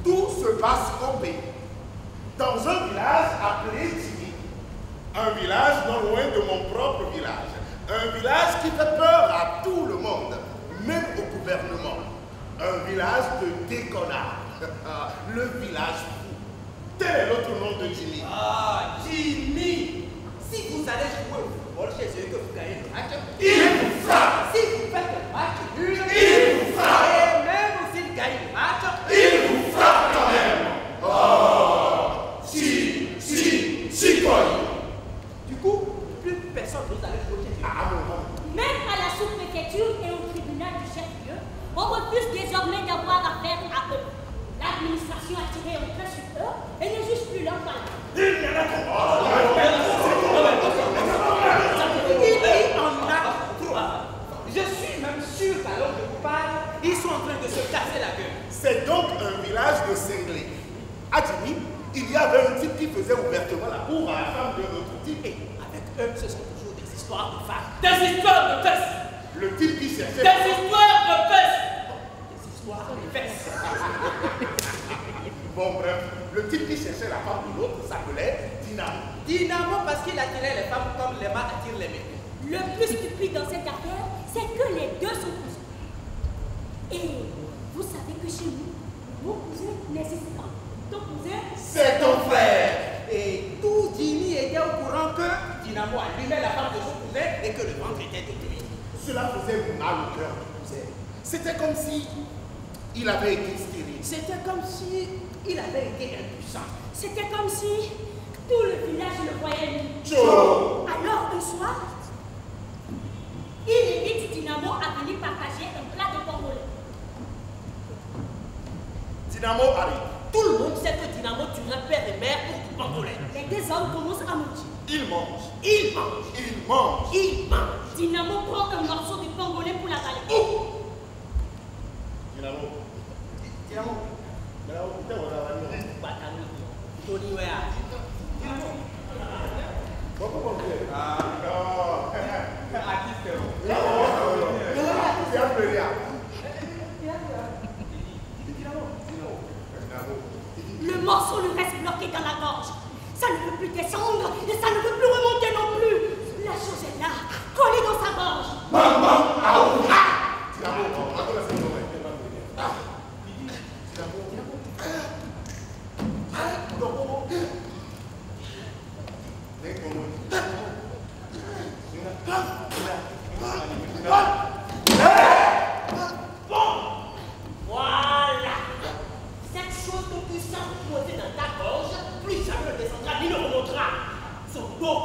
Tout se passe au pays, dans un village appelé Tini. Un village non loin de mon propre village. Un village qui fait peur à tout le monde, même au gouvernement. Un village de déconnards. Le village fou. Tel est l'autre nom de Jimmy. Ah, Jimmy! Si vous allez jouer au football chez eux que vous gagnez le match, il vous frappe. Si vous faites le match nul, il vous frappe. Et même s'il gagne le match, il vous frappe quand même. Oh, si, quoi. Du coup, plus personne n'ose aller jouer chez eux. Même à la sous-préfecture et au tribunal du chef-lieu, on refuse désormais d'avoir affaire à eux. L'administration a tiré un trait sur eux et ne juge plus leur parole. Il y en a trop. Je suis même sûr qu'à l'heure de vous parle, ils sont en train de se casser la gueule. C'est donc un village de cinglés. À Jimmy, il y avait un type qui faisait ouvertement la cour à la femme de notre type. Et avec eux, ce sont toujours des histoires de femmes. Des histoires de fesses. Le type qui cherchait... Des histoires de fesses. Des histoires de fesses. Bon, bref, le type qui cherchait la femme de l'autre s'appelait Dynamo. Dynamo parce qu'il attirait les femmes comme les mâts attirent les mecs. Le plus stupide dans cette affaire, c'est que les deux sont cousins. Et vous savez que chez nous, mon cousin n'existe pas. Ton cousin, c'est ton frère. Et tout Jimmy était au courant que Dynamo allumait la femme de son cousin et que le ventre était tout lui. Cela faisait mal au cœur du cousin. C'était comme si il avait été stérile. C'était comme si il avait été impuissant. c'était comme si tout le village le voyait nu. Alors un soir, il invite Dynamo à venir partager un plat de congolais. Dynamo arrive. Tout le monde sait que Dynamo tuerait père et mère pour du congolais. Les deux hommes commencent à manger. Il mange. Il mange. Il mange. Il mange. Dynamo prend un morceau de congolais pour l'avaler. Dynamo. Dynamo. Dynamo, putain, on a avaler. Tony Wea. Comment on fait? Ah, non. Artiste. C'est un peu rien. Le morceau lui reste bloqué dans la gorge. Ça ne peut plus descendre et ça ne peut plus remonter non plus. La chose est là, collée dans sa gorge. Maman, Dynamo, encore la seconde. Voilà. Cette chose que tu sens poser dans ta gorge, plus jamais ne descendra ni ne remontera. Son dos.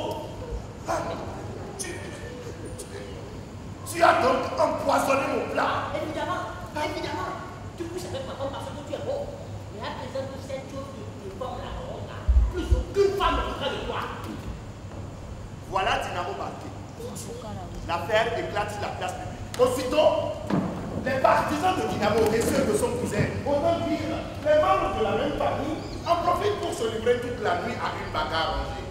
Tu as donc empoisonné mon plat. Évidemment, évidemment. Tu couches avec ma femme parce que tu es beau. Mais à présent, toute cette chose qui déforme la gorge, plus aucune femme ne voudra de toi. Voilà Dynamo marqué. L'affaire éclate sur la place publique. Aussitôt, les partisans de Dynamo et ceux de son cousin, autant dire les membres de la même famille, en profitent pour se livrer toute la nuit à une bagarre rangée.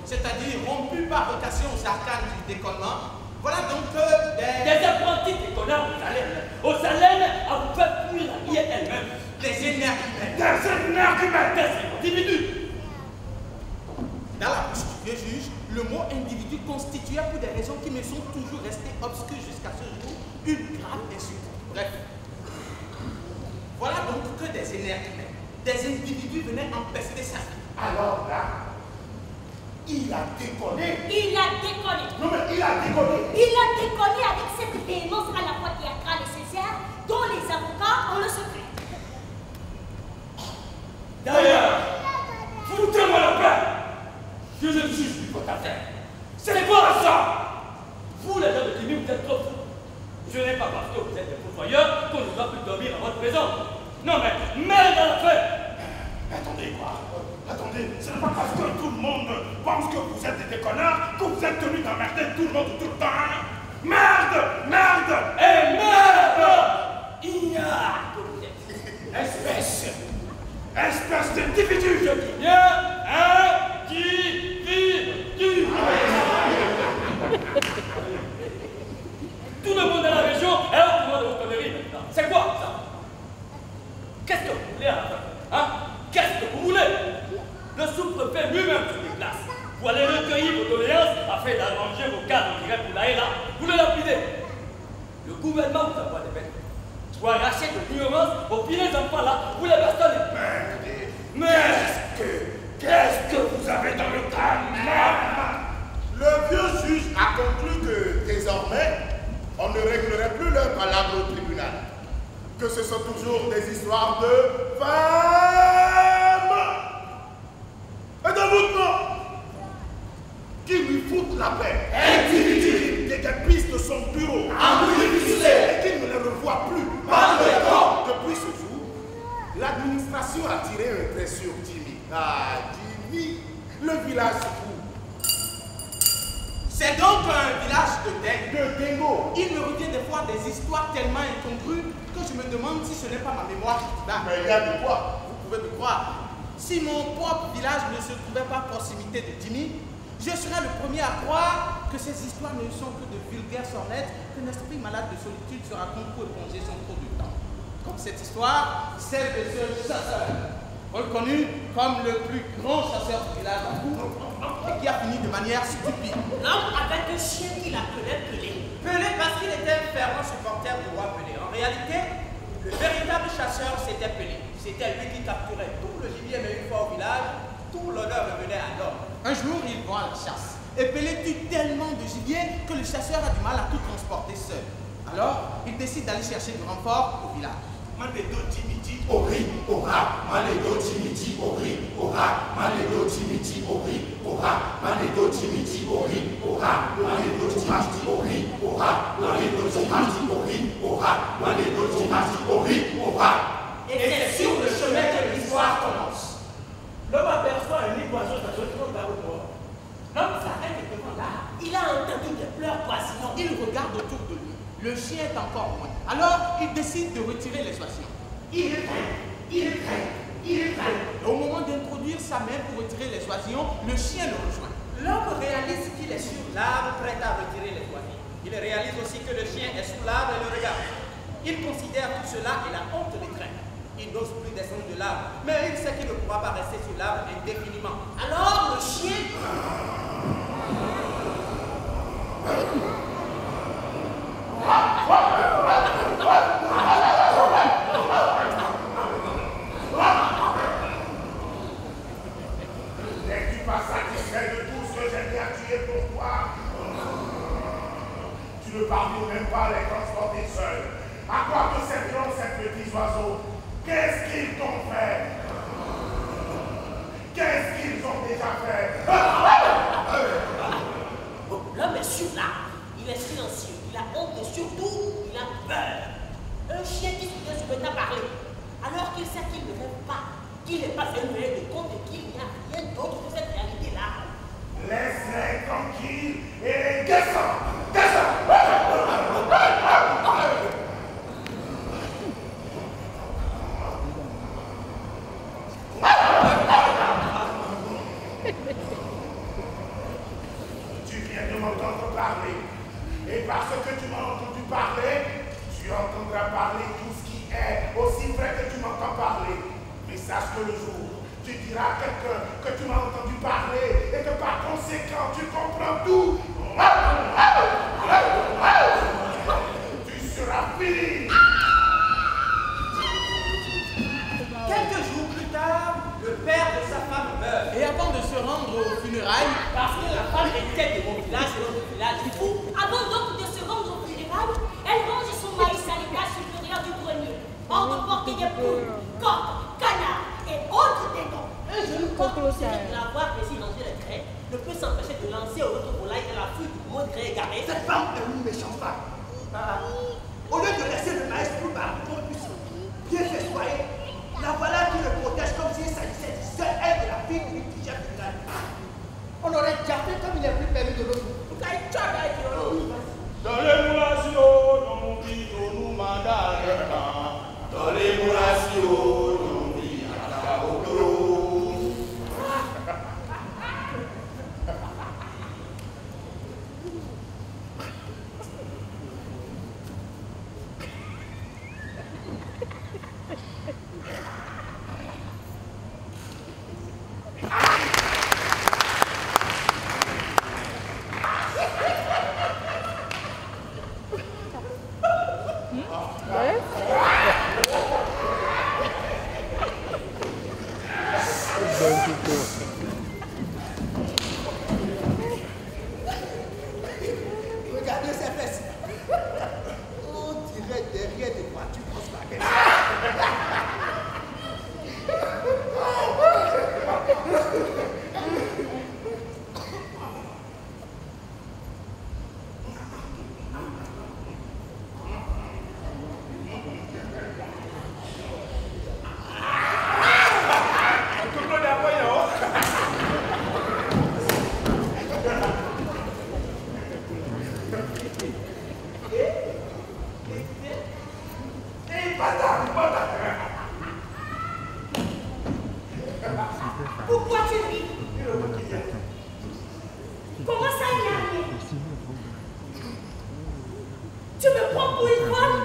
C'est-à-dire rompu par vocation aux arcanes du déconnement, voilà donc que des apprentis déconnants au Salem à vous faire fuir la vie elle-même. des énergumènes. Des énergumènes, des individus. Dans la bouche du vieux juge, le mot individu constituait pour des raisons qui me sont toujours restées obscures jusqu'à ce jour une grave insulte. Bref. Voilà donc que des énergumènes, des individus venaient empester sa vie. Alors là, il a déconné. Il a déconné. Non mais il a déconné. Il a déconné avec cette véhémence à la fois théâtrale et sincère dont les avocats ont le secret. D'ailleurs, foutez-moi la paix. Je ne juge plus votre affaire. C'est quoi ça? Vous, les gens de Timmy, vous êtes trop fous. Je n'ai pas parce que vous êtes des pourvoyeurs qu'on ne doit plus dormir à votre présence. Non mais, merde à l'affaire. Attendez quoi? Attendez, ce n'est pas parce que tout le monde pense que vous êtes des déconneurs que vous êtes tenus d'emmerder tout le monde tout le temps. Hein? Merde! Merde! Et merde! Ignare que vous êtes. Espèce d'individu! Je dis bien, individu. Tout le monde dans la région est au courant de vos conneries maintenant. C'est quoi ça? Qu'est-ce que vous voulez à la fin? Hein? Qu'est-ce que vous voulez? Le sous-préfet lui-même se déplace. Vous allez recueillir vos doléances afin d'arranger vos cas d'intérêt pour l'AERA. Vous le lapidez. Le gouvernement vous envoie des bêtes. Vous arrachez de l'ignorance aux filets enfants là, vous les bastonnez. Mais Qu'est-ce que vous avez dans le crâne? Le vieux juge a conclu que désormais, on ne réglerait plus leur palabre au tribunal. Que ce sont toujours des histoires de femmes et d'envoûtement qui lui foutent la paix. Individu qui dépiste son bureau et qui ne le revoit plus. Depuis ce jour, l'administration a tiré un trait sur Jimmy. Ah, Jimmy, le village fou. C'est donc un village de dingue. De dingo. Il me revient des fois des histoires tellement incongrues que je me demande si ce n'est pas ma mémoire qui dit. Mais il y a de quoi? Vous pouvez me croire. Si mon propre village ne se trouvait pas à proximité de Jimmy, je serais le premier à croire que ces histoires ne sont que de vulgaires sornettes qu'un esprit malade de solitude se raconte pour éponger son trop de temps. Comme cette histoire, celle de ce chasseur, reconnu comme le plus grand chasseur du village en tout, et qui a fini de manière stupide. L'homme avec un chien qu'il appelait Pelé. Pelé parce qu'il était un fervent supporter du roi Pelé. En réalité, le véritable chasseur, c'était Pelé. C'était lui qui capturait tout le gibier, mais une fois au village, tout l'honneur revenait à l'homme. Un jour, il va à la chasse. Et Pelé tue tellement de gibier que le chasseur a du mal à tout transporter seul. Alors, il décide d'aller chercher du renfort au village. Manedo timidi ori ora, manedo timidi ori ora, manedo timidi ori ora, manedo timidi ori ora, manedo timidi ori ora, manedo timidi ori ora, manedo timidi ori ora. Et c'est sur le chemin que l'histoire commence. L'homme aperçoit un nid d'oiseau dans un trou d'arbre mort. L'homme s'arrête devant l'arbre. Il a entendu des pleurs poissonnants. Il regarde autour de lui. Le chien est encore loin. Alors, il décide de retirer les oiseaux. Il craint. Et au moment d'introduire sa main pour retirer les oisillons, le chien le rejoint. L'homme réalise qu'il est sur l'arbre, prêt à retirer les oisillons. Il réalise aussi que le chien est sous l'arbre et le regarde. Il considère tout cela et la honte les craint. Il n'ose plus descendre de l'arbre, mais il sait qu'il ne pourra pas rester sur l'arbre indéfiniment. Alors le chien... N'es-tu pas satisfait de tout ce que j'ai bien tué pour toi? Tu ne parviens même pas à les transporter seuls. À quoi te serviront ces petits oiseaux? Qu'est-ce qu'ils t'ont fait? Qu'est-ce qu'ils ont déjà fait? L'homme est sur l'arbre. Il est silencieux. Il a honte et surtout, il a peur. Un chien qui se met à parler. Alors qu'il sait qu'il ne rêve pas, qu'il n'est pas un muet de compte et qu'il n'y a rien d'autre que cette réalité-là. Laisse-les tranquilles et descends! Descends! Tu à quelqu'un que tu m'as entendu parler et que par conséquent tu comprends tout, tu seras fini. Quelques jours plus tard, le père de sa femme meurt. Et avant de se rendre aux funérailles, Parce que la femme était de mon village et notre village du fou. Avant donc de se rendre au funérailles, elle range son maïs à l'étage supérieur du grenier, hors de portée des poules, coqs, canards et autres démons. Un jeune coq qui de l'avoir laissé ranger les grès ne peut s'empêcher de lancer autre volaille à la fuite du mot grès égaré. Cette femme est une méchante femme. Au lieu de laisser le maïs plus bas pour qu'on puisse bien festoyer, la voilà qui le protège comme s'il s'agissait du seul aide de la fille du chef du village. On aurait déjà fait comme il n'est plus permis de l'autre. Dans les moulations, non vit nous mandare. Dans les moulations, non vit à la Regardez ses fesses. On dirait derrière des voitures Volkswagen. Pourquoi tu ris? Comment ça y est? Tu me prends pour une folle?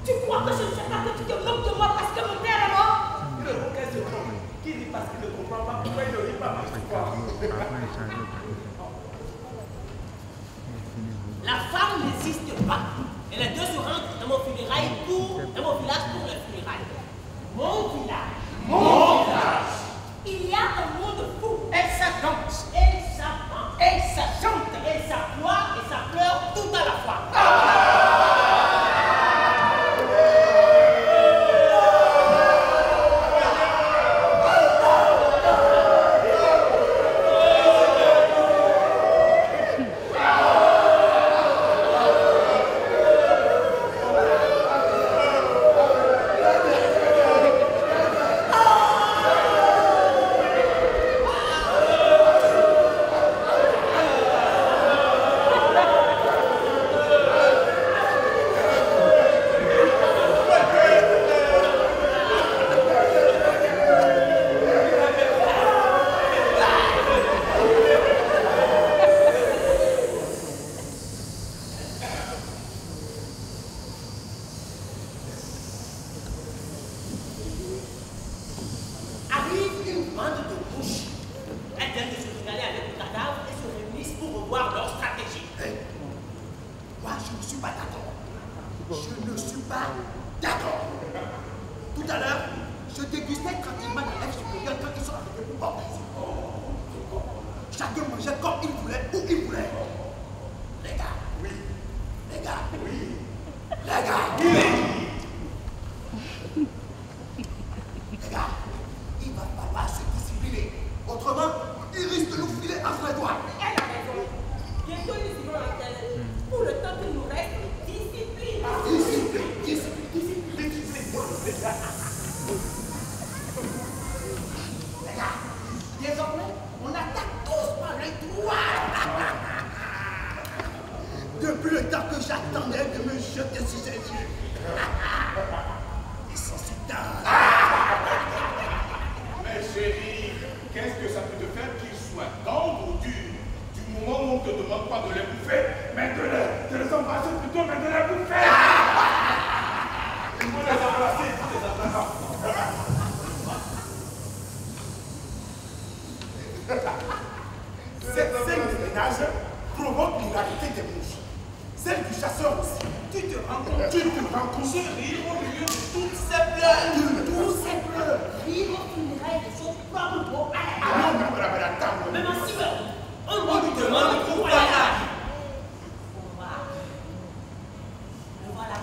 Tu crois que je ne sais pas que tu te moques de moi parce que mon père est mort? Le bouquin se trompe. Qui dit parce qu'il ne comprend pas pourquoi il ne rit pas parce que La femme n'existe pas. Et les deux se rendent dans mon funérail dans mon village pour le funérail. Mon village. Mon village. Il y a un monde fou. Et ça danse, et ça chante, et ça chante, et ça pleure, et ça pleure tout à la fois. Je ne suis pas d'accord. Tout à l'heure, je dégustais tranquillement la lèvre supérieure quand ils sont arrivés pour boire. Chacun mangeait comme il voulait, où il voulait. Les gars, oui. Les gars, oui. Les gars, oui. Les gars, il va falloir se discipliner. Autrement, il risque de nous filer entre les doigts. Elle a raison. Bientôt nous irons à terre. Pour le temps qu'il nous reste, discipline. Discipline. Les gars, désormais, on attaque tous par les droits. Depuis le temps que j'attendais de me jeter sur ses yeux. Ils sont si tard. Mais chérie, qu'est-ce que ça peut te faire qu'il soit tendre ou dur? Du moment où on ne te demande pas de les bouffer, mais de les embrasser plutôt, mais de les bouffer. Il faut les embrasser, il faut les embrasser. Cette scène de ménage provoque l'hilarité des mouches. Celle du chasseur aussi. Tu te rends compte? Je ris au milieu de toutes ces pleurs. Tous ces pleurs. Rire aux funérailles de son propre beau-père. Même en si on lui demande pourquoi il a. Le voilà.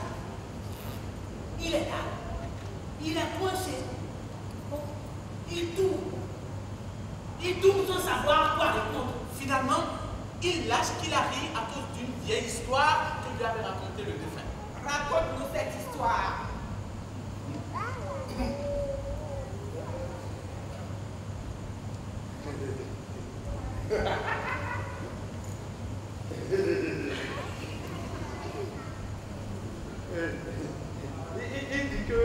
Il est là. Il est coincé. Il tourne sans savoir quoi répondre. Finalement, il lâche qu'il a ri à cause d'une vieille histoire que lui avait raconté le défunt. Raconte-nous cette histoire. Il dit que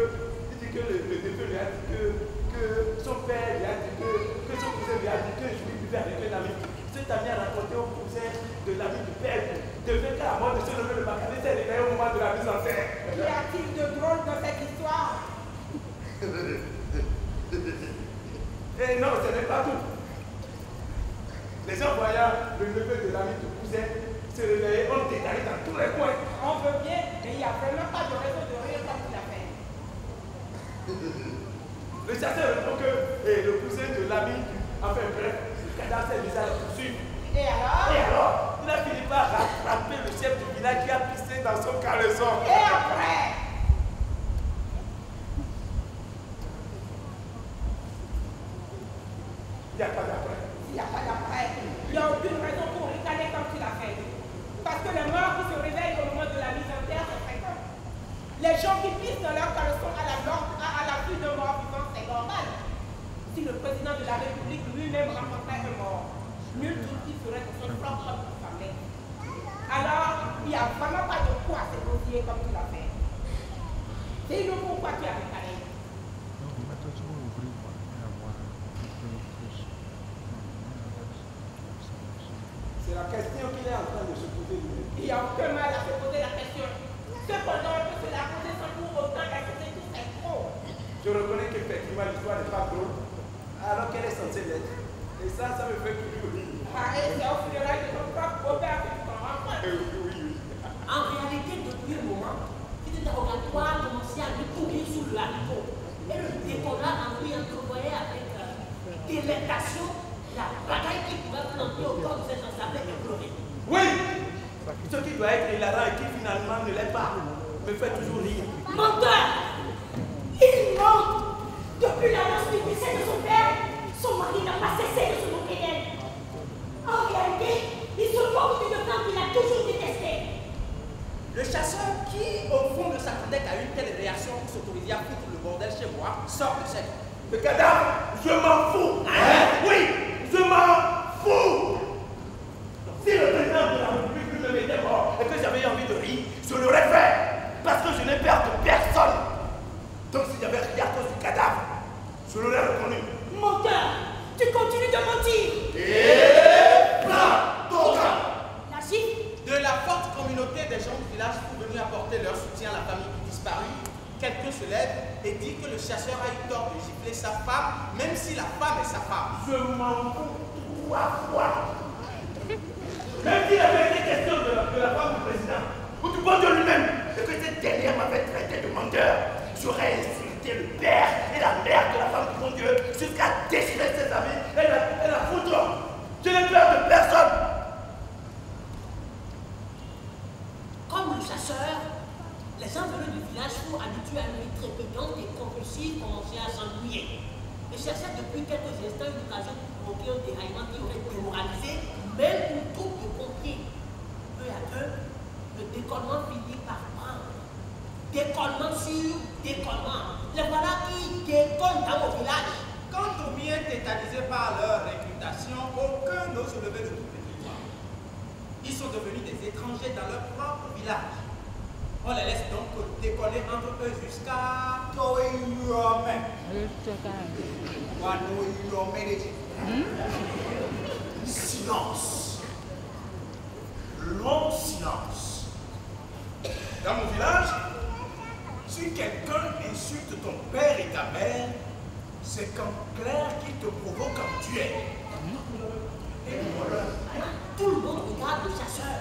le défunt lui a dit que son père lui a dit que son cousin lui a dit que je lui vivais avec un ami. Cet ami a raconté au cousin de l'ami du père devait qu'à la mort de ce nommé le Macané s'est réveillé au moment de la mise en terre. Qu'y a-t-il de drôle dans cette histoire? Et non, ce n'est pas tout. Les gens voyant le neveu de l'ami du cousin se réveiller, on détalait dans tous les coins. On veut bien, mais il n'y a vraiment pas de raison de rire comme tu l'as fait. Le chasseur répond que le cousin de l'ami, enfin bref, le cadavre s'est mis à le poursuivre. Et alors, il a fini par rattraper le chef du village qui a pissé dans son caleçon. Et après? Il n'y a pas d'après. Il n'y a pas d'après. Il n'y a aucune raison pour ricaner comme tu l'as fait. Parce que les morts qui se réveillent au moment de la mise en terre, c'est fréquent. Les gens qui pissent dans leur caleçon à la vue de mort vivant, c'est normal. Si le président de la République lui-même rencontrait un mort, nul doute qu'il serait de son propre famille. Alors, il n'y a vraiment pas de quoi se confier comme tu l'as fait. Dis-nous pourquoi tu as ricané. C'est la question qu'il est en train de se poser lui-même. Il n'y a aucun mal à se poser la question. Cependant, on peut se la poser sans pour autant ajouter tout c'est trop. Je reconnais qu'effectivement l'histoire n'est pas drôle, alors qu'elle est censée l'être. Et ça me fait toujours rire. Ah, et c'est au funérail de ton propre beau-père que tu t'en rends compte. Oui. En réalité, depuis le moment, cet interrogatoire commençait à lui courir sous le haricot. Et le décollage en lui entrevoyait avec délectation la bataille qui pouvait planter au corps de cet ensemble éploré. Oui. Ce qui doit être hilarant et qui finalement ne l'est pas, me fait toujours rire. Menteur! Il ment! Depuis l'annonce du décès de son père, son mari n'a pas cessé de se moquer d'elle. En réalité, il se moque d'une femme qu'il a toujours détestée. Le chasseur qui, au fond, ne s'attendait qu'à une telle réaction pour s'autoriser à foutre le bordel chez moi, sort de cette. Le cadavre, je m'en fous. Hein? Oui, je m'en fous. Si le président de la République me mettait mort et que j'avais envie de rire, je l'aurais fait. Parce que je n'ai peur de personne. Donc si j'avais ri à cause du cadavre, je l'aurais reconnu. Menteur! Tu continues de mentir! Et blanc, total. La gifle? De la forte communauté des gens du village sont venus apporter leur soutien à la famille disparue. Quelqu'un se lève et dit que le chasseur a eu tort de gifler sa femme, même si la femme est sa femme. Je m'en fous 3 fois. Même s'il avait été question de la femme du président, ou du bon Dieu lui-même, et que cette dernière m'avait traité de menteur, j'aurais insulté le père et la mère de la femme du bon Dieu jusqu'à déchirer ses amis et la foutre. Je n'ai peur de personne. Comme le chasseur, les gens venus du village furent habitués à une vie trépidante et compulsive commençaient à s'ennuyer. Et cherchaient depuis quelques instants une occasion pour provoquer un déraillement qui aurait démoralisé même une troupe de pompiers. Peu à peu, le décollement finit par prendre. Décollement sur décollement. Les voilà qui décollent dans mon village. Quant aux miens tétanisés par leur réputation, aucun n'ose lever le double territoire. Ils sont devenus des étrangers dans leur propre village. On les laisse donc décoller entre eux jusqu'à Silence. Long silence. Dans mon village, si quelqu'un insulte ton père et ta mère, c'est qu'en clair qu'il te provoque un duel. Tout le monde regarde le chasseur.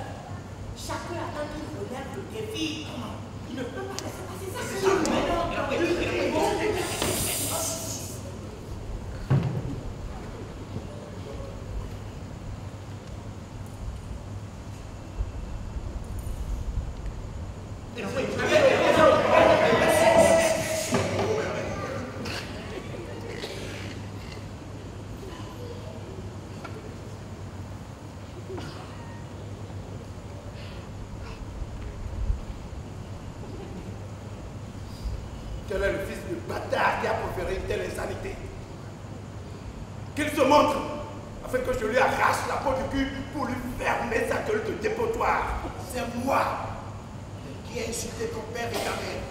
Chacun attend qu'il relève le défi. Il ne peut pas laisser passer ça. Quel est le fils de bâtard qui a proféré une telle insanité? Qu'il se montre, afin que je lui arrache la peau du cul pour lui fermer sa gueule de dépotoir. C'est moi qui ai insulté ton père et ta mère.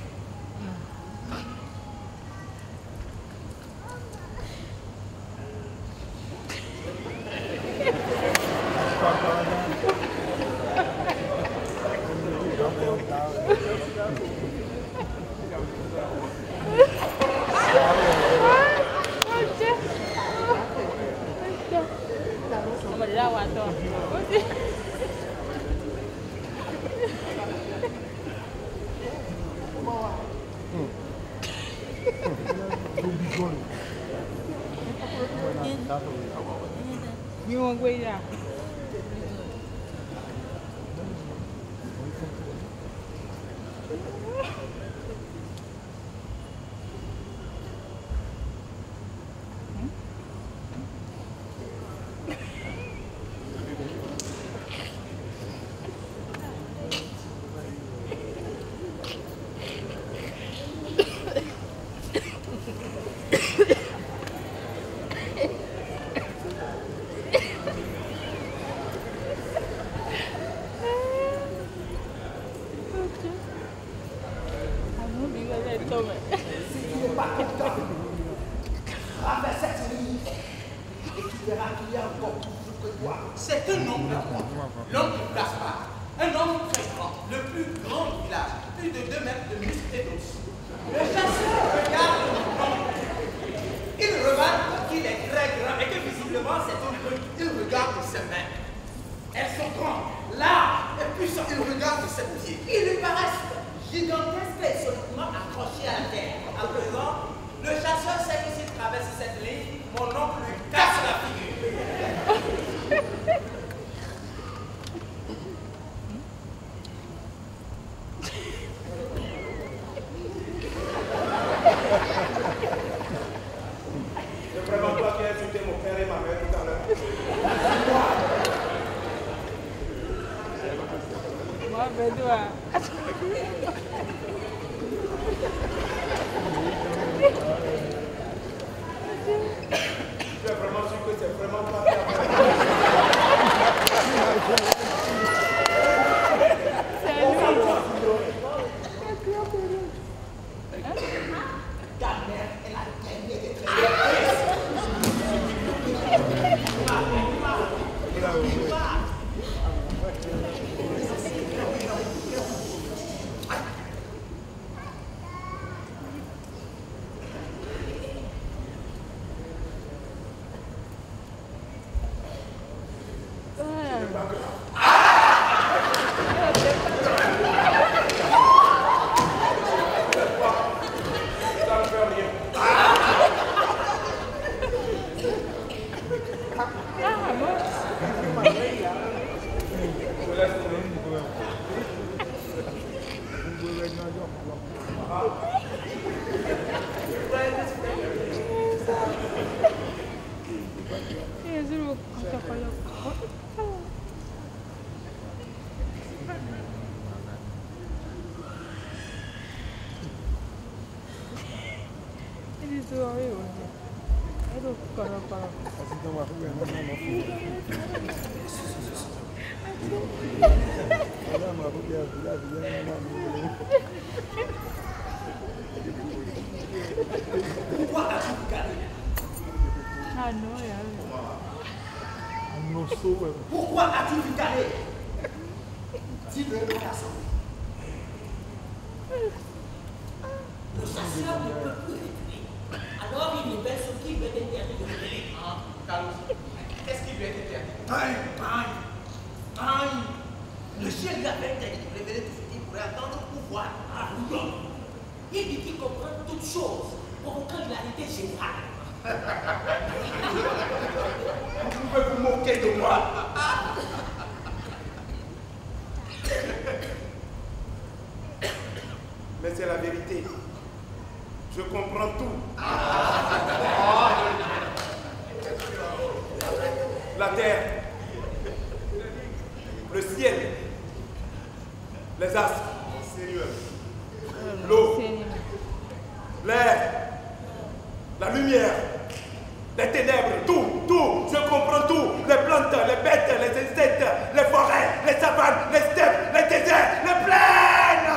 You want to wait out? C'est un homme de droit, l'homme de Gaspard, un homme très grand, le plus grand du village, plus de 2 mètres de muscle et d'os. Le chasseur regarde mon homme. Il remarque qu'il est très grand et que visiblement c'est une brute. Il regarde ses mains. Elles sont grandes, larges et puissantes. Il regarde ses pieds. Ils lui paraissent gigantesques et solidement accrochés à la terre. À présent, le chasseur sait que s'il traverse cette ligne, mon oncle lui casse la figure. C'est vraiment toi qui as insulté mon père et ma mère tout à l'heure. Moi, ben toi. Tu es vraiment sûr que c'est vraiment pas ta mère? Ta mère est la dernière des traîtres. Pourquoi as-tu regardé? Ah non, Pourquoi as-tu ricané? Dis-le à l'assemblée. Le chasseur ne peut plus reculer. Alors il révèle ce qui lui est interdit de révéler. Carlos, qu'est-ce qui lui est interdit? Le chien lui avait interdit de révéler tout ce qu'il pourrait attendre pour voir à Loudon. Il dit qu'il comprend toutes choses, provoquant l'hilarité générale. Vous pouvez vous moquer de moi. Mais c'est la vérité. Je comprends tout. La terre, le ciel, les astres, l'eau, l'air, la lumière, les ténèbres, tout, je comprends tout. Les plantes, les bêtes, les insectes, les forêts, les savanes, les steppes, les déserts, les plaines.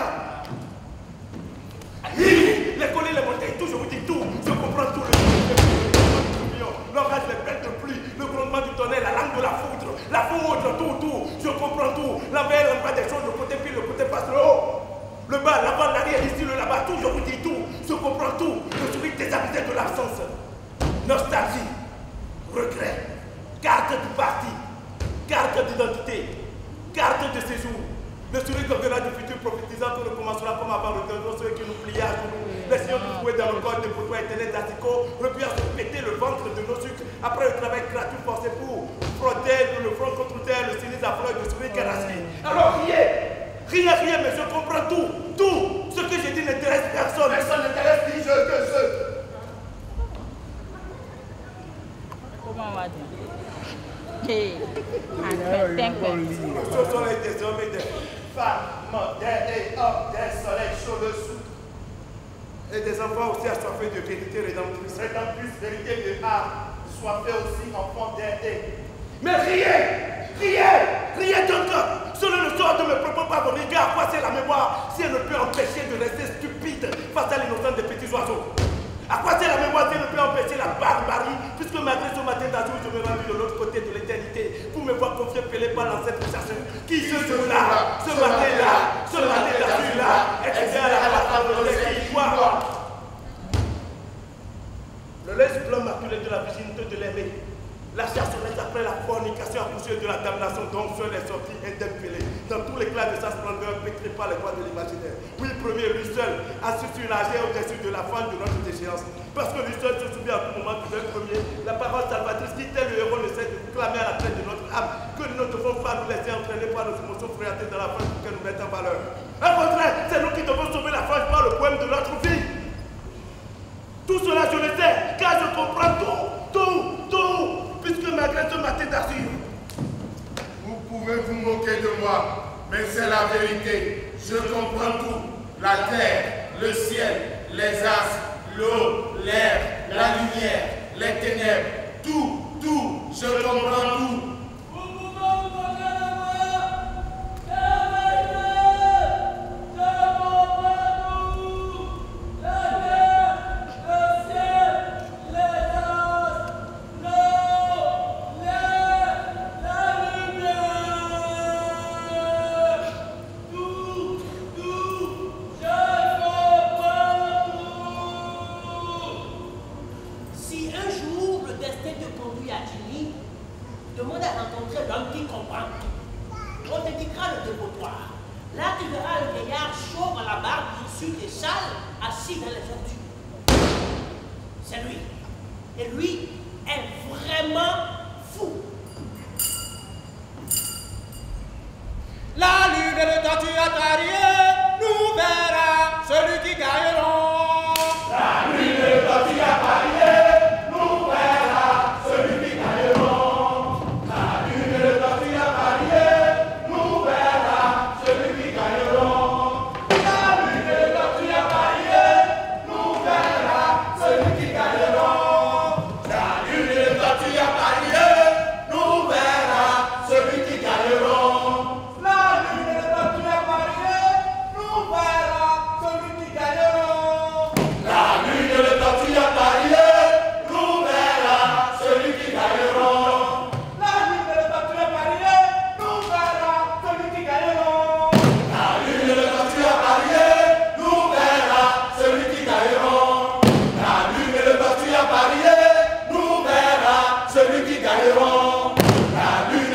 Les collines, les montagnes, tout, je vous dis tout. Je comprends tout. L'orage, les bêtes de pluie, le grondement du tonnerre, la langue de la foudre, tout, je comprends tout. L'envers, l'endroit des choses, le côté pile, le côté face, le haut, le bas, l'avant, l'arrière, ici, le là-bas, tout, je vous dis tout. Je comprends tout. Je suis désabusé de l'absence. Nostalgie, regret, carte du parti, carte d'identité, carte de séjour. Le sourire reviendra du futur prophétisant que nous commencerons comme avant le temps, ceux qui nous pliaient à genoux. Laissons nous jouer dans le corps des poteaux internet d'Astico, repuant se péter le ventre de nos sucres après le travail gratuit forcé pour frotter le front contre terre, le cynisme affreux de sourire caracé. Alors riez, mais je comprends tout. Ce que j'ai dit n'intéresse personne. Personne n'intéresse ni je que je. Comment on va dire? Ce soleil des hommes et des femmes, des hommes, des soleils chauds dessous. Et des enfants aussi assoiffés de vérité rédemptrice. Rédemptrice, vérité de âme, soifés aussi enfants des. Mais riez donc. Selon le sort de mes propos favoris, car à quoi c'est la mémoire si elle ne peut empêcher de rester stupide face à l'innocence des petits oiseaux? À quoi c'est la mémoire si elle ne peut empêcher la barbarie, puisque malgré ce matin d'azur, je me rendis de l'autre côté de l'éternité pour me voir confié pelé par l'ancêtre chasseur qui ce jour-là, ce matin-là, ce matin d'azur-là, était à la place de l'Église. Le lait blanc maculé de la virginité de l'aimé, la chasseresse après la fornication à poussière de la damnation dont seul est sorti interpellé dans tout l'éclat de sa splendeur pétré par les voies de l'imaginaire. Oui, premier, lui seul, assis sur la chair au-dessus de la femme de notre déchéance. Parce que lui seul se souvient à tout moment du premier, la parole salvatrice qui tel le héros ne cesse de clamer à la tête de notre âme, que nous ne devons pas nous laisser entraîner par nos émotions fréatées dans la France pour qu'elle nous mette en valeur. Au contraire, c'est nous qui devons sauver la France par le poème de notre vie. Tout cela je le sais, car je comprends tout, puisque malgré ce matin d'azur. Vous pouvez vous moquer de moi, mais c'est la vérité. Je comprends tout. La terre, le ciel, les astres, l'eau, l'air, la lumière, les ténèbres, tout, je comprends tout. Celui qui gagnera, la lune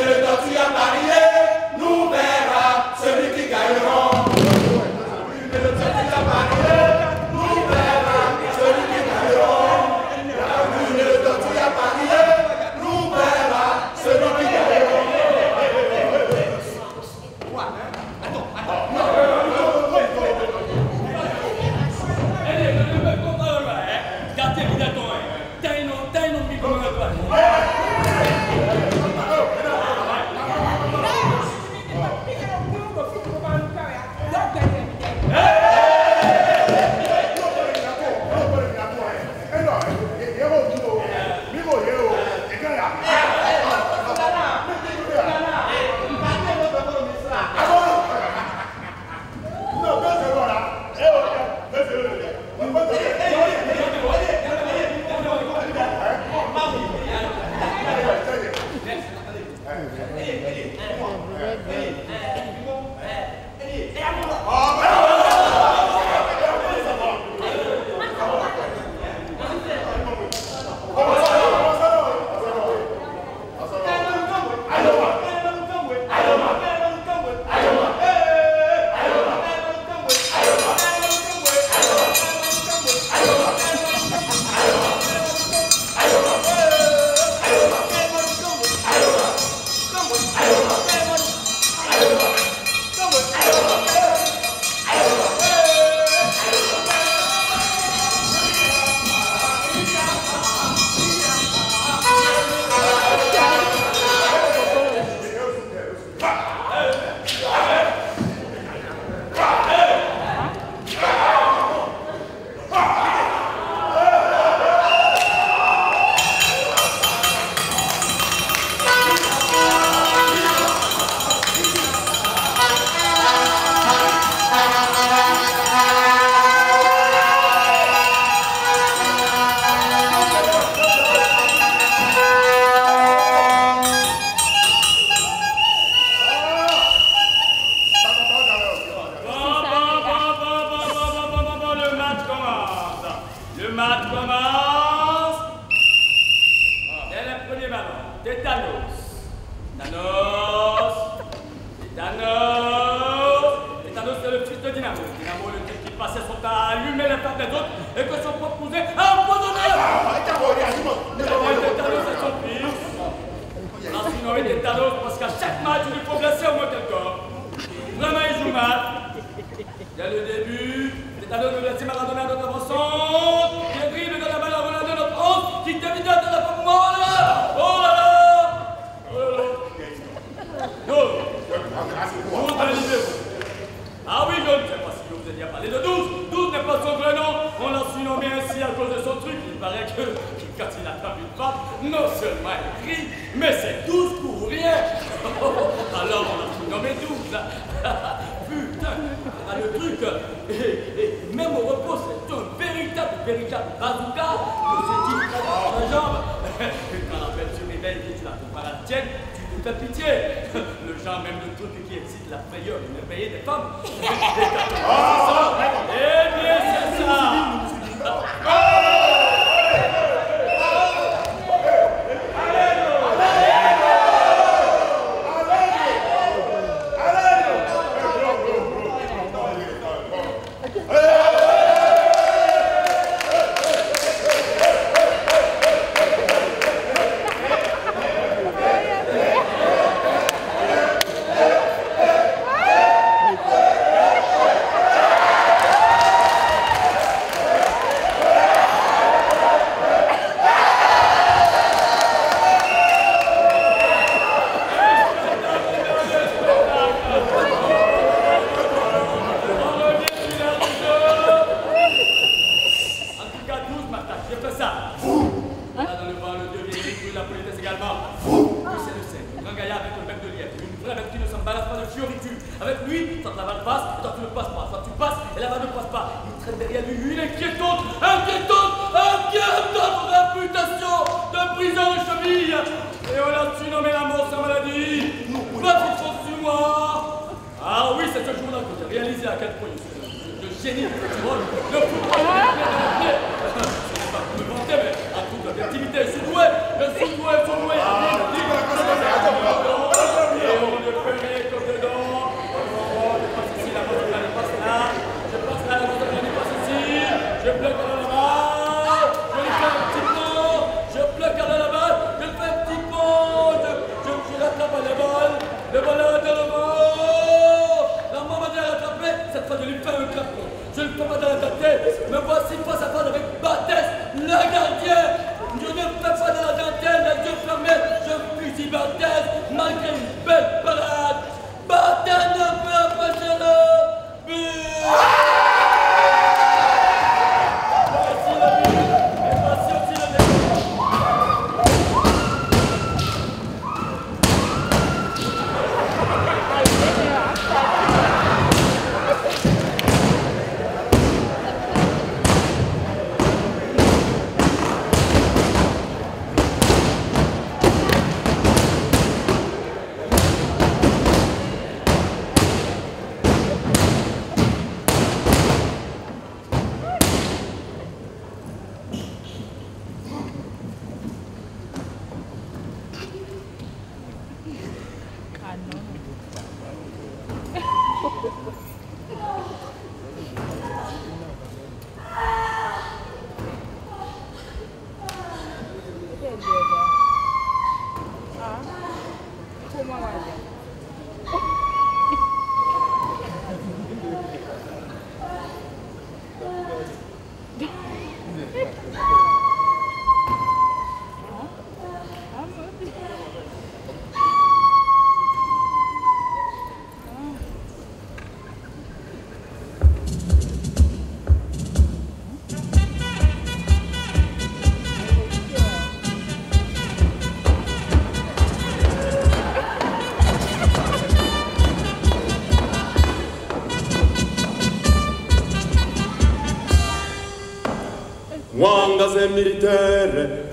deuxième avant. Tétanos. Tétanos. Tétanos. Tétanos, c'est le fils de Dynamo. Dynamo, le type qui passait son temps à allumer les femmes des autres et que son propre cousin a empoisonné. Tétanos, c'est son fils. Sinon, il est Tétanos parce qu'à chaque match, il faut blesser au moins quelqu'un. Vraiment, il joue mal. Dès le début, Tétanos veut laisser Maradona à notre avançante. Il dribble dans la balle à Ronaldo, notre 11, qui termine dans la pomme. Oh là là! Oh là là! Ah oui, je ne sais pas si vous avez parlé de 12. 12 n'est pas son vrai nom. On l'a surnommé ainsi à cause de son truc. Il paraît que quand il attrape une femme, non seulement il crie, mais c'est 12 pour rien. Alors on l'a surnommé 12. Putain, le truc. Et même au repos, c'est un véritable bazooka. Que se dit dans la jambe. Quand la belle se réveille et tu la trouves pas la tienne, tu te fais pitié. Le genre même de truc qui excite la frayeur et l'éveillé des femmes. Eh bien, c'est ça.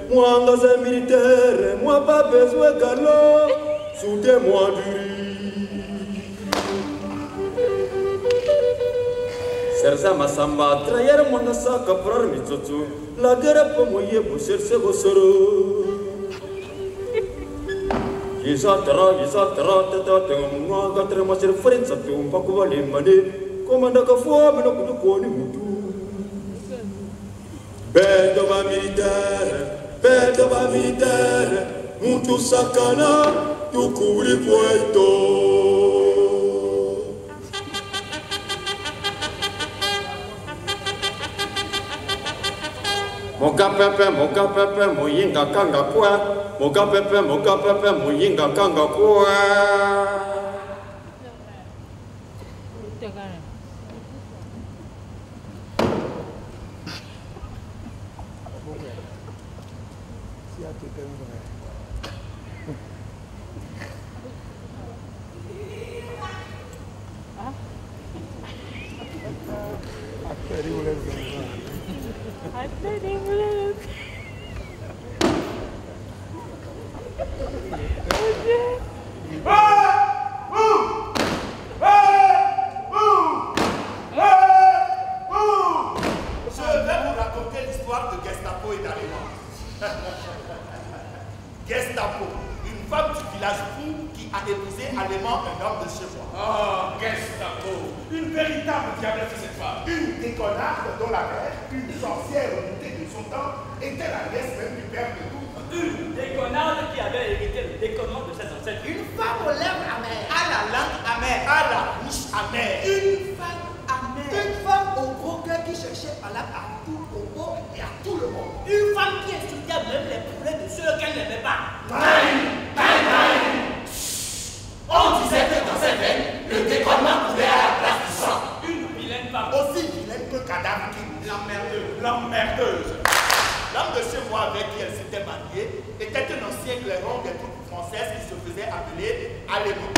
Mwanga militaire, moi pas besoin de galop, soutez-moi du riz. Serza Masamba, trayer mon sac à prendre mitsotsu, la guerre pour moi, vous cherchez vos soros. Isatara, tata, mga katrema sir friends at yung pakuwali mani, komanda ka fwa, minakulukuha ni mutu. Bendo ba militaire, mutu sakana, tukuri puerto. Moka pepe, muyinga kanga kwa. Moka pepe, muyinga kanga kwa. Gestapo, une femme du village fou qui a épousé allemand un homme de chez moi. Oh, Gestapo, une véritable diablesse cette femme. Une déconnarde dont la mère, une sorcière remontée de son temps, était la nièce même du père de tout. Une déconnarde qui avait hérité le déconnement de ses ancêtres. Une femme aux lèvres amères. À la langue amère. À la bouche amère. Une femme amère. Une femme au gros cœur qui cherchait palabres à tout propos et à tout le monde. Une femme qui insultait même les poulets de ceux qu'elle n'aimait pas. On disait que dans ses veines, le déconnement coulait à la place du sang. Une vilaine femme. Aussi vilaine que cadavre qui l'emmerdeuse. L'homme de chez moi avec qui elle s'était mariée était un ancien clairon des troupes françaises qui se faisait appeler Allemand.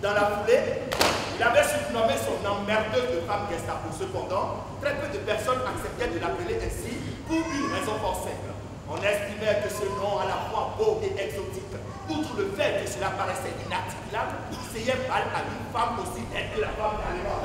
Dans la foulée, il avait surnommé son emmerdeuse de femme Gestapo. Cependant, très peu de personnes acceptaient de l'appeler ainsi pour une raison fort simple. On estimait que ce nom à la fois beau et exotique, outre le fait que cela paraissait inarticulable, essayait mal à une femme aussi belle que la femme d'Allemand.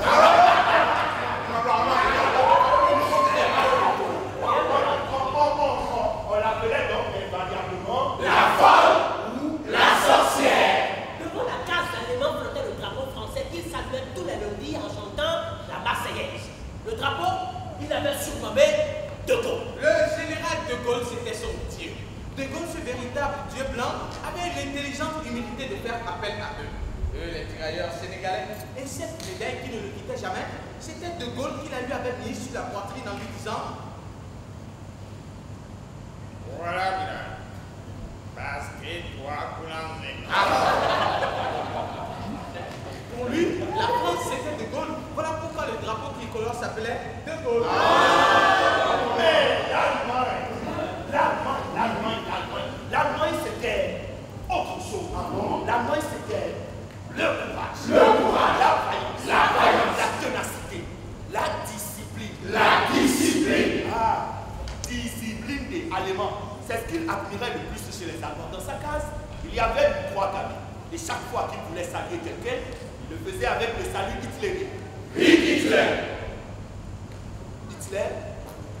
On l'appelait donc invariablement La folle ou la sorcière. Devant la case d'Allemand flottait le drapeau français qu'il saluait tous les lundis en chantant la Marseillaise. Le drapeau, il avait surnommé De Gaulle. Le général de Gaulle, c'était son dieu. De Gaulle, ce véritable dieu blanc, avait l'intelligente humilité de faire appel à eux. Eux, les tirailleurs sénégalais. Et cette médaille qui ne le quittait jamais, c'était De Gaulle qui la lui avait mise sur la poitrine en lui disant: voilà, bien. Parce que toi, Boulanger. Pour lui, la France, c'était De Gaulle. Voilà pourquoi le drapeau tricolore s'appelait De Gaulle. Mais l'Allemagne, c'était autre chose. L'Allemagne, c'était le courage, la vaillance, la ténacité, la discipline. Ah, discipline des Allemands. C'est ce qu'il admirait le plus chez les Allemands. Dans sa case, il y avait 3 cabines. Et chaque fois qu'il voulait saluer quelqu'un, il le faisait avec le salut hitlérien. Hitler,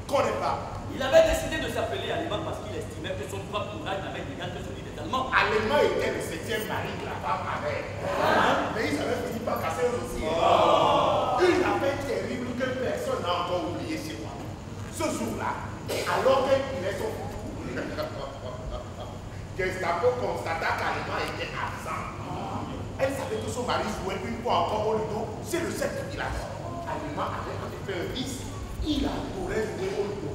connaît pas. Il avait décidé de s'appeler allemand parce qu'il estimait que son propre courage n'avait d'égal que celui des Allemands. Allemand était le 7e mari de la femme avec. Mais ils avaient fini par casser eux aussi. Une affaire terrible que personne n'a encore oublié chez moi. Ce jour-là, alors qu'il est son Gestapo constata qu'Allemand était absent. Elle savait que son mari jouait une fois encore au ludo chez le chef du village. Allemand avait en effet un vice. Il adorait jouer au ludo.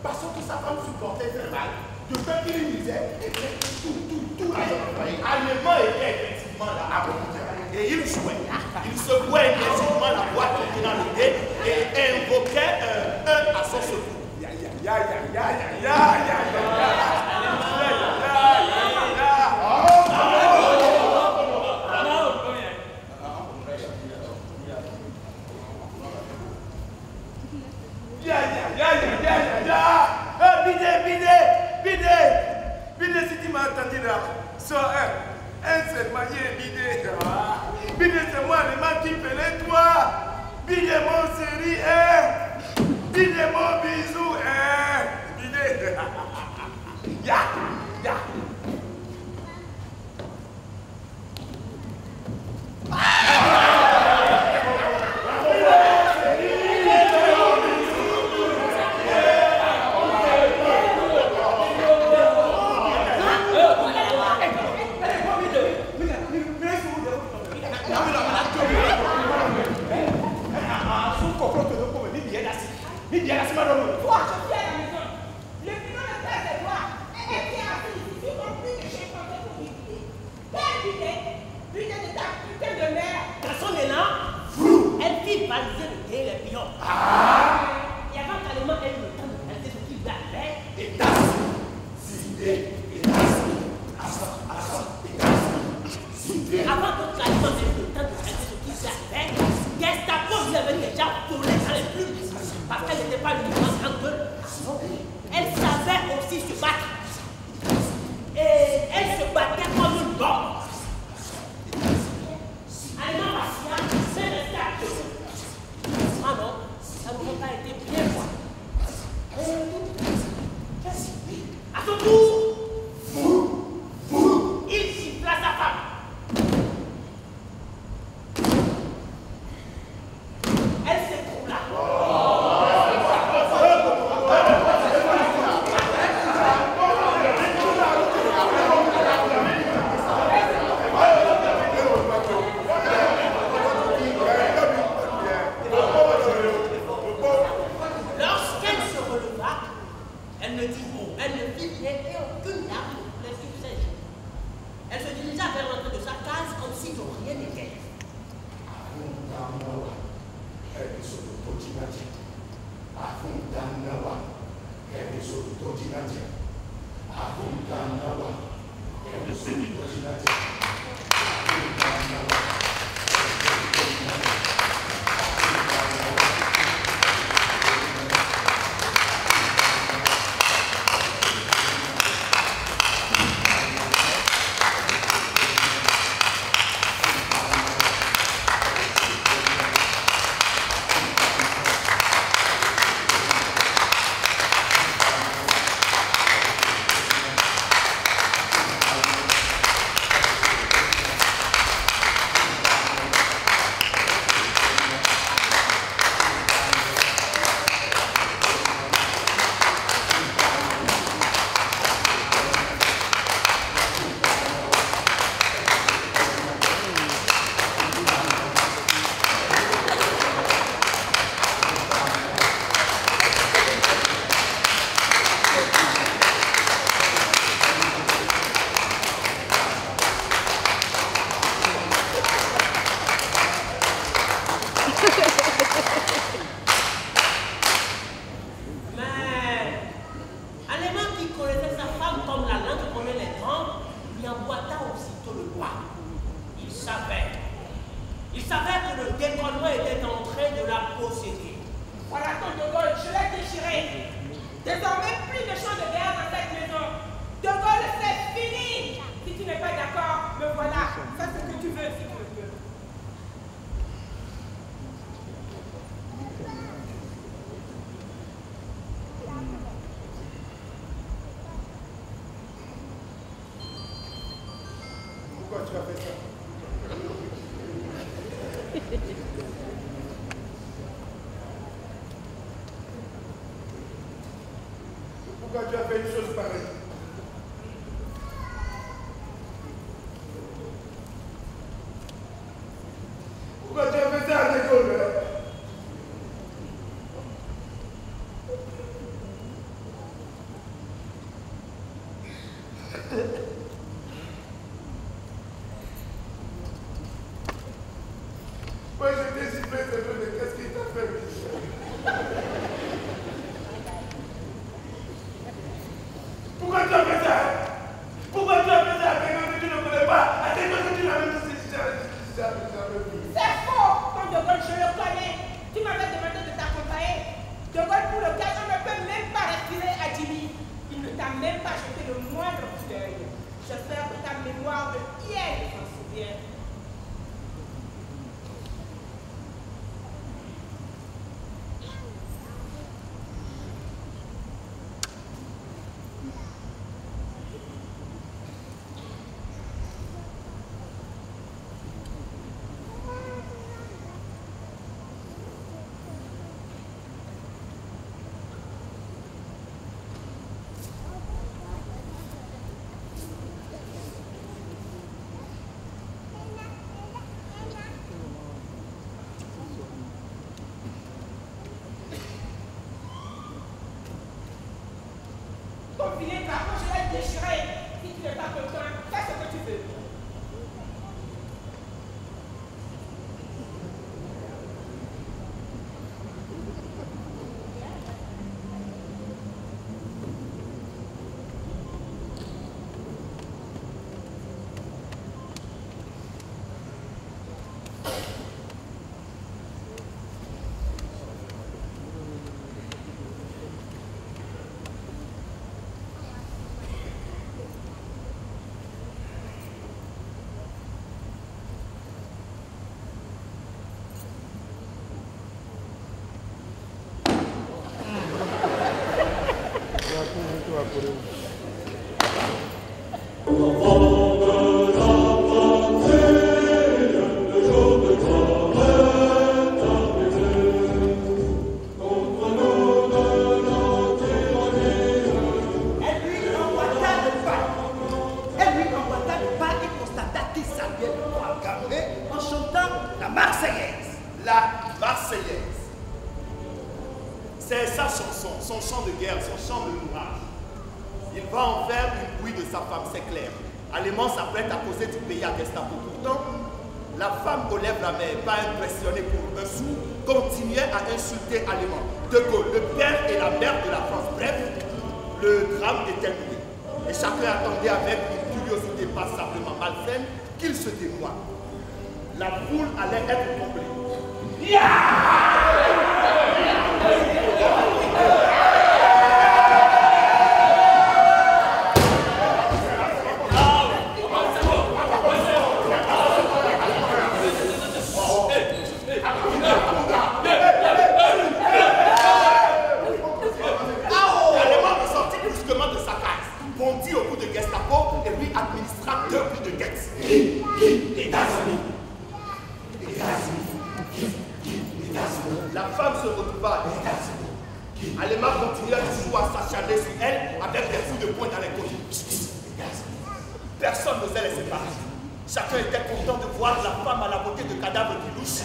Parce que sa femme supportait très mal. De fait qu'il disait, et tout Allemand était effectivement là à et il jouait. Il secouait énergiquement la boîte contenant le dé et invoquait un à son secours. Bidé, si tu m'as entendu là, sors un seul manier, Bidé. Bidé, c'est moi, le man qui pelait toi. Bidé, mon série, Bidé, mon bisou, Bidé. Ya. amusé de griller les pions. Et avant qu'Allemand ait eu le temps de réaliser ce qu'il lui arrivait, avant que Allemand ait eu le temps de réaliser ce qu'il lui arrivait, Gestapo lui avait déjà volé dans les plumes. Parce qu'elle n'était pas uniquement grande gueule. Elle savait aussi se battre. Et elle se battait comme une bombe. Allemand patient, c'est resté à deux. Ah non, ça n'aurait pas été bien moi. À son tour, il siffla sa femme. Elle s'écroula. Lorsqu'elle se releva, elle ne dit mot, elle ne fit rien et aucune larme ne coulait sur ses joues. Elle se dirigea vers l'entrée de sa case comme si de rien n'était. Pourquoi tu as fait ça? Pourquoi tu as fait une chose pareille? Pourquoi tu as fait ça à l'école? Moi je t'ai sifflé, mais qu'est-ce qu'il t'a fait, Michel? Pourquoi tu as fait ça? Pourquoi tu as fait ça à quelqu'un que tu ne connais pas? À quelqu'un que tu n'as même jamais vu? C'est faux! Quand De Gaulle, je le connais. Tu m'avais demandé de t'accompagner. De Gaulle, pour lequel on ne peut même pas respirer à Jimmy. Il ne t'a même pas jeté le moindre coup d'œil. J'espère que ta mémoire de hier s'en souvient. Ton filet de carton, je l'ai déchiré. Si tu n'es pas content, fais ce que tu veux. la Marseillaise. C'est sa chanson, son chant de guerre, son chant de courage. Il va en faire une bouille de sa femme, c'est clair. Allemand s'apprête à causer du pays à Gestapo. Pourtant, la femme aux lèvres amères, pas impressionnée pour un sou, continuait à insulter Allemand. De Gaulle, le père et la mère de la France. Bref, le drame est terminé. Et chacun attendait avec une curiosité passablement malsaine qu'il se dénoie. La foule allait être comblée. La femme se retrouva Allemand continua toujours à s'acharner sur elle avec des coups de poing dans les côtes. Personne n'osait les séparer. Chacun était content de voir la femme à la beauté de cadavre qui louche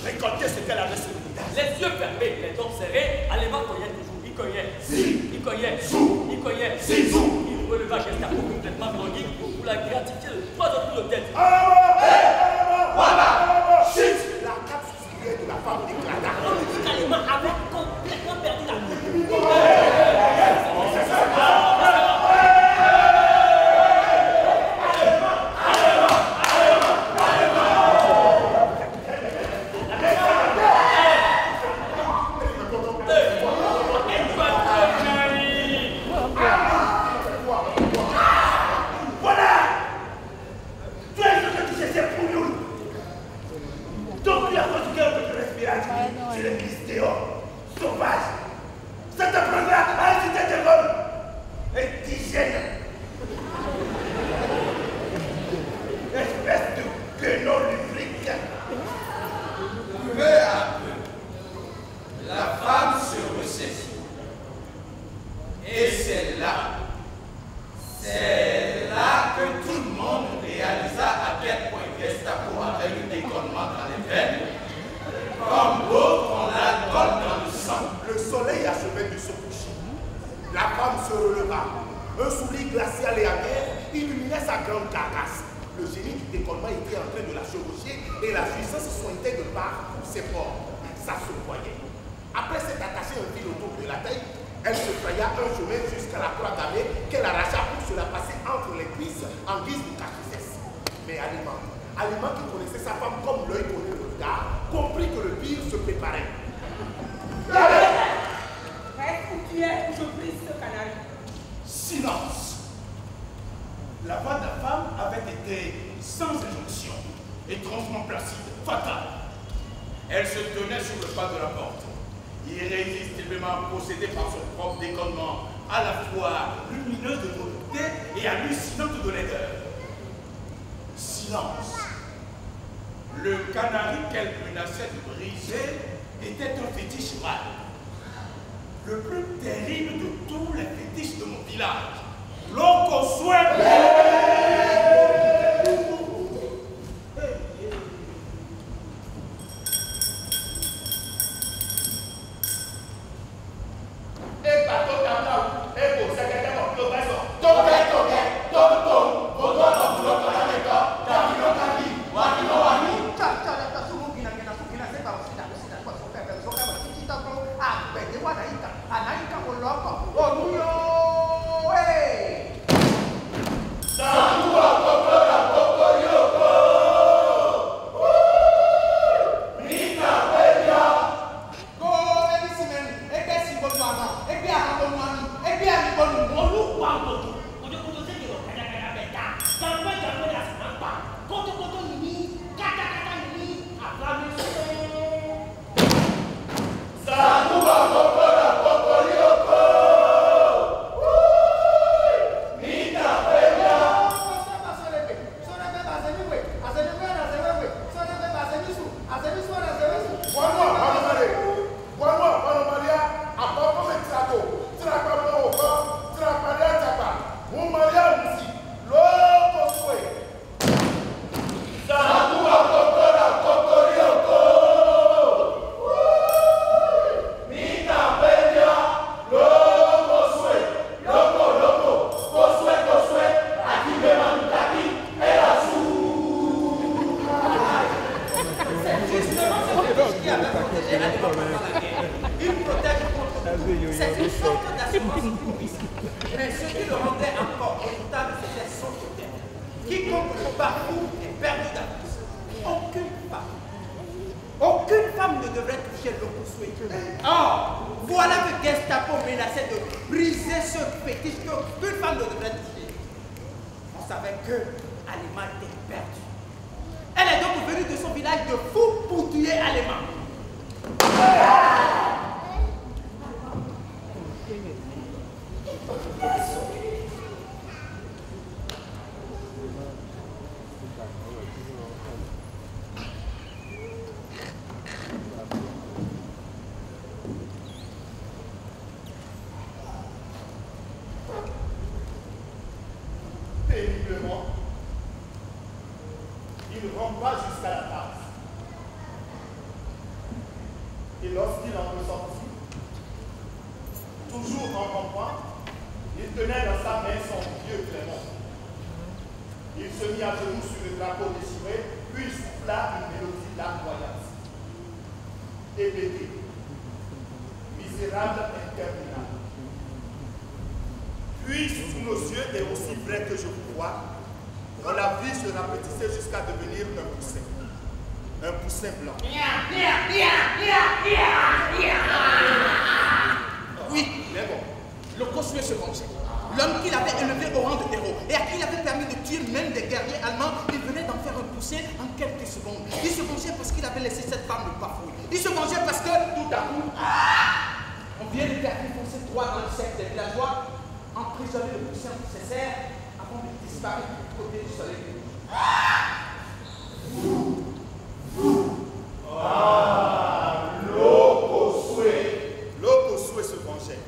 récolter ce qu'elle avait sur lui. Les yeux fermés, les dents serrées, Allemand cognait toujours. Il cognait, il cognait, il cognait, il releva Gestapo complètement groggy pour la gratifier de 3 autres coups de tête. La carte sourire de la femme éclata. Allemand avait complètement perdu la boule. allemands pendant la guerre. Il protège contre tout. C'est une sorte d'assurance pour risque. Mais ce qui le rendait encore redoutable, c'était son côté. Quiconque le bafoue est perdu d'avance. Aucune femme ne devrait toucher l'Okosue. Or, voilà que Gestapo menaçait de briser ce fétiche qu'aucune femme ne devrait toucher. On savait que Alema était perdue. Elle est donc venue de son village de fou pour tuer Alema. Péniblement, il rampa jusqu'à la tasse. Et lorsqu'il en ressortit, toujours en rampant, il tenait dans sa main son vieux Clément. Il se mit à genoux sur le drapeau déchiré, puis souffla une mélodie larmoyante. Hébété, misérable interminable. Puis, sous nos yeux, et aussi vrai que je vous vois, dont la vie se rapetissait jusqu'à devenir un poussin. Un poussin blanc. Oui, Mais bon, l'Okosue se vengeait. L'homme qu'il avait élevé au rang de héros et à qui il avait permis de tuer même des guerriers allemands, il venait d'en faire un poussin en quelques secondes. Il se vengeait parce qu'il avait laissé cette femme le bafouer. Il se vengeait parce que, tout à coup, on vient de faire défoncer droit dans le cercle des villageois, emprisonner le poussin nécessaire avant de disparaître du côté du soleil. l'Okosue. L'Okosue se vengeait.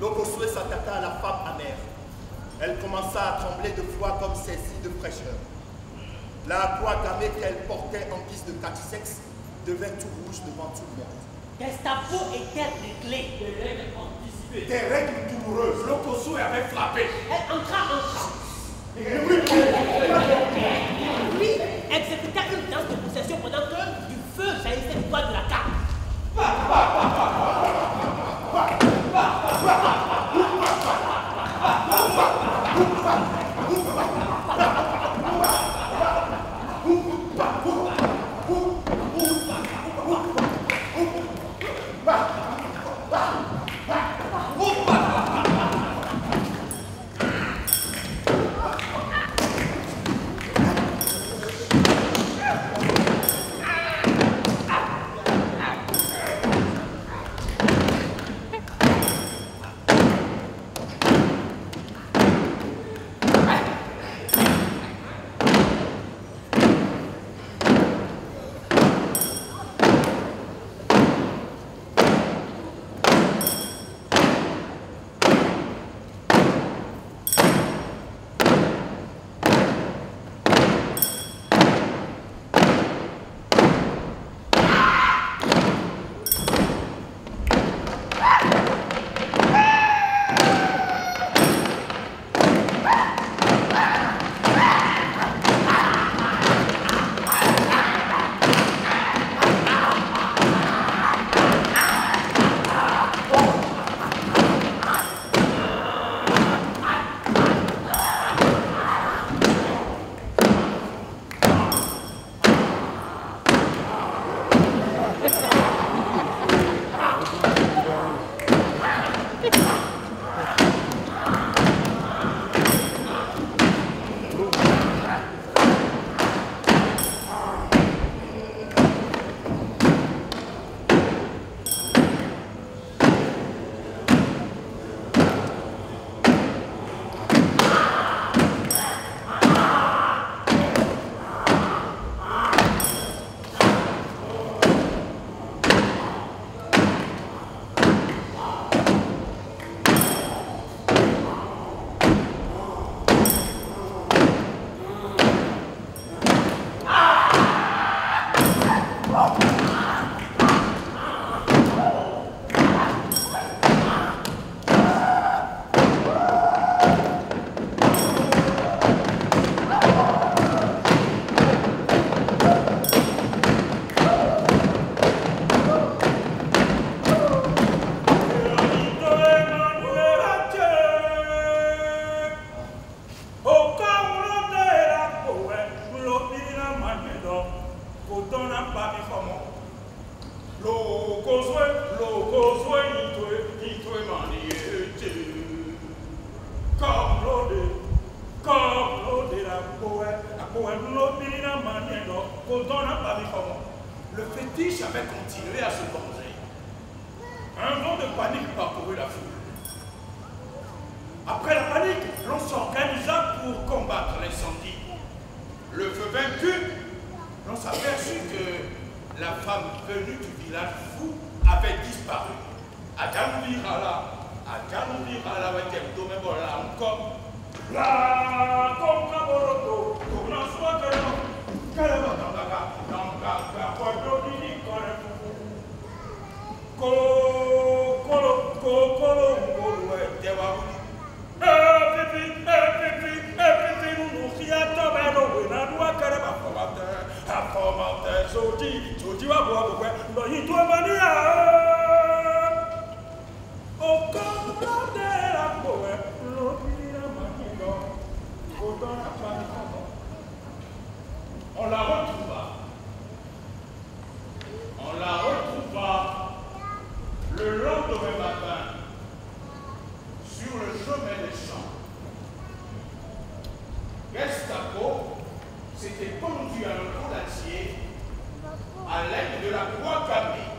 L'Okosue s'attaqua à la femme amère. Elle commença à trembler de froid comme saisie de fraîcheur. La croix gammée qu'elle portait en guise de catissex devint tout rouge devant tout le monde. Gestapo était réglé. Des règles anticipées. Des règles douloureuses. L'Okosue avait frappé. Elle entra en transe. Lui exécuta une danse de possession pendant que du feu jaillissait du doigt de la cape. Le fétiche avait continué à se venger. Un vent de panique parcourut la foule. Après la panique, l'on s'organisa pour combattre l'incendie. Le feu vaincu, l'on s'aperçut que la femme venue du village fou avait disparu. Encore. La Concaboroko, Conasua Carabataga, Nanga, Quadroni, on la retrouva. On la retrouva le lendemain matin sur le chemin des champs. Gestapo s'était conduit à un courtier à l'aide de la croix gammée.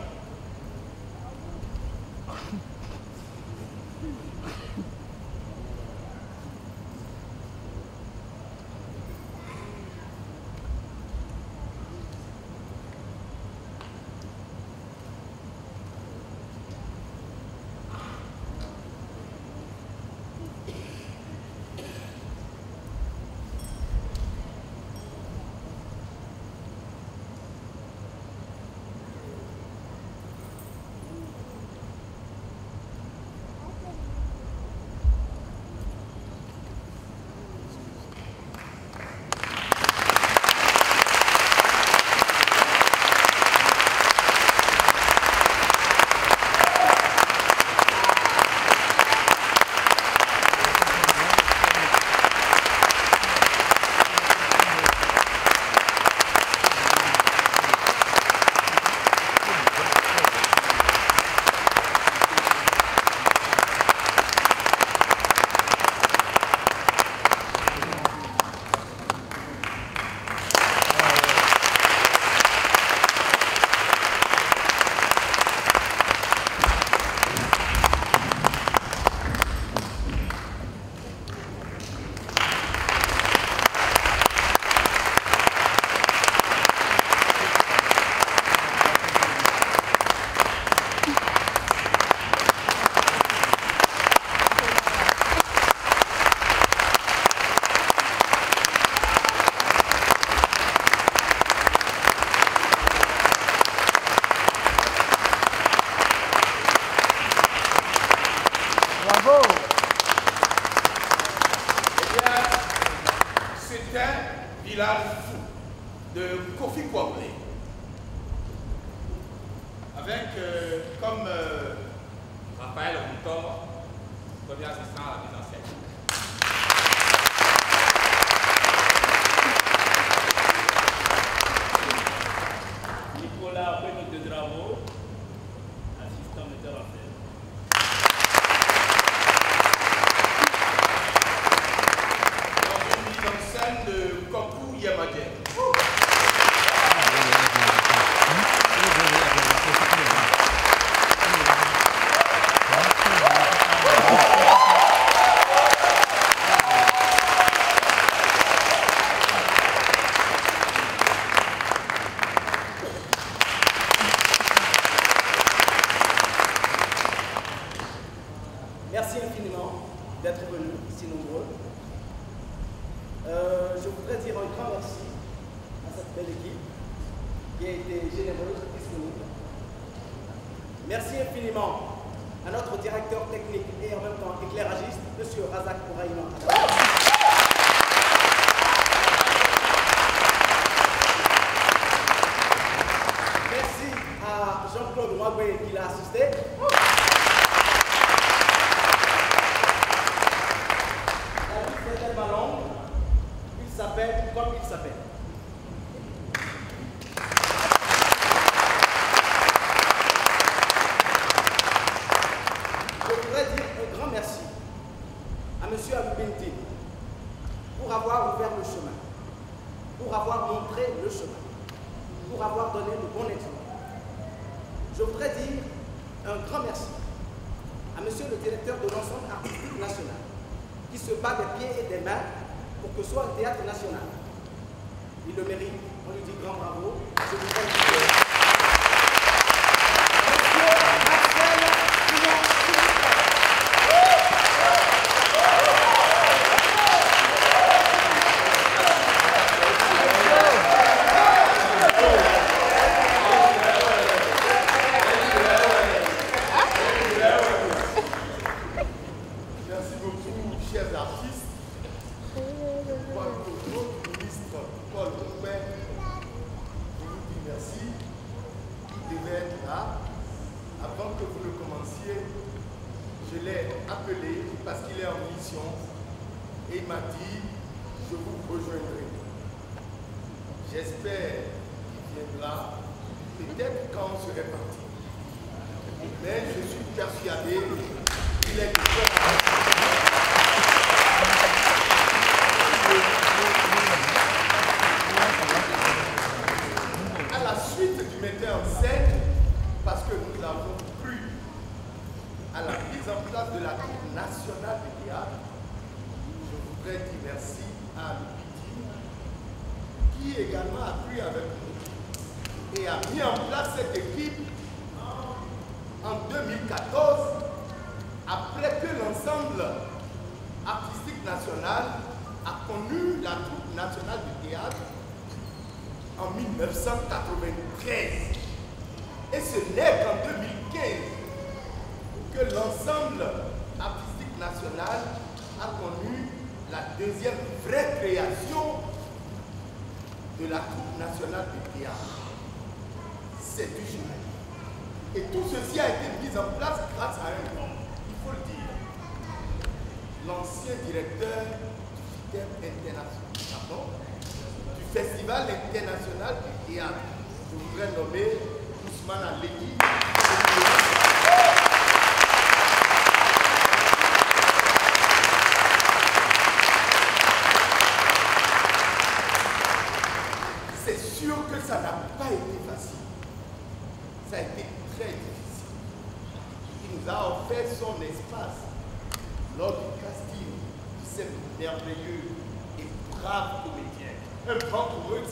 pour avoir montré le chemin, pour avoir donné le bon exemple. Je voudrais dire un grand merci à monsieur le directeur de l'ensemble artistique national qui se bat des pieds et des mains pour que soit un théâtre national. Il le mérite, on lui dit grand bravo. Je voudrais dire monsieur Marcel Fillon, s'il vous plaît. Merci beaucoup, chers artistes. Je crois que notre ministre Paul Roubin, je vous dis merci. Il devait être là. Avant que vous ne commenciez, je l'ai appelé parce qu'il est en mission et il m'a dit, je vous rejoindrai. J'espère qu'il viendra, peut-être quand on serait parti. Mais je suis persuadé qu'il est à la suite du metteur en scène, parce que nous avons cru à la mise en place de la troupe nationale de théâtre, je voudrais dire merci à Lupiti, qui également a cru avec nous et a mis en place cette équipe en 2014, après que l'ensemble artistique national a connu la troupe nationale de théâtre en 1993. Et ce n'est qu'en 2015 que l'ensemble artistique national a connu la deuxième vraie création de la troupe nationale de théâtre. C'est du chemin. Et tout ceci a été mis en place grâce à un homme, il faut le dire. L'ancien directeur du Festival international du théâtre. Je voudrais nommer Ousmane Aleki. C'est sûr que ça n'a pas été facile. Ça a été très difficile. Il nous a offert son espace lors du casting de ces merveilleux et braves comédiens. Un grand pour eux,